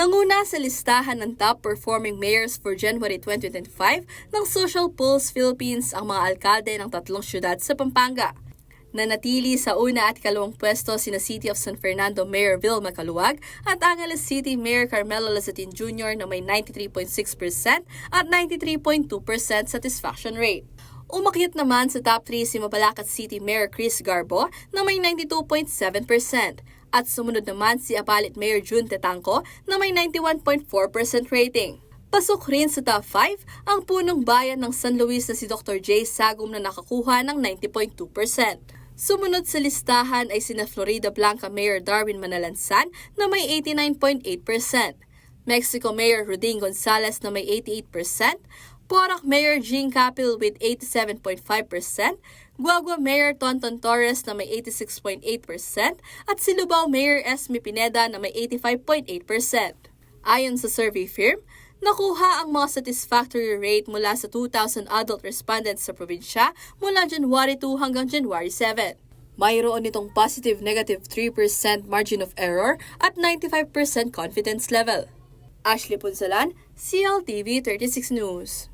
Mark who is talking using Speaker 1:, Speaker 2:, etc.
Speaker 1: Nanguna sa listahan ng top-performing mayors for January 2025 ng Social Pulse Philippines ang mga alkalde ng 3 syudad sa Pampanga. Nanatili sa una at ikalawang pwesto sina City of San Fernando Mayor Vilma Caluwag at Angeles City Mayor Carmelo Lazatin Jr. na may 93.6% at 93.2% satisfaction rate. Umakyat naman sa top 3 si Mabalacat City Mayor Chris Garbo na may 92.7%. At sumunod naman si Apalit Mayor June Tetangco na may 91.4% rating. Pasok rin sa top 5 ang punong bayan ng San Luis na si Dr. J. Sagum na nakakuha ng 90.2%. Sumunod sa listahan ay sina Florida Blanca Mayor Darwin Manalansan na may 89.8%, Mexico Mayor Ruding Gonzales na may 88%, Porac Mayor Jean Capil with 87.5%, Guagua Mayor Tonton Torres na may 86.8% at Silubao Mayor Esme Pineda na may 85.8%. Ayon sa survey firm, nakuha ang mga satisfactory rate mula sa 2,000 adult respondents sa probinsya mula January 2 hanggang January 7. Mayroon itong positive-negative 3% margin of error at 95% confidence level. Ashley Punsalan, CLTV36 News.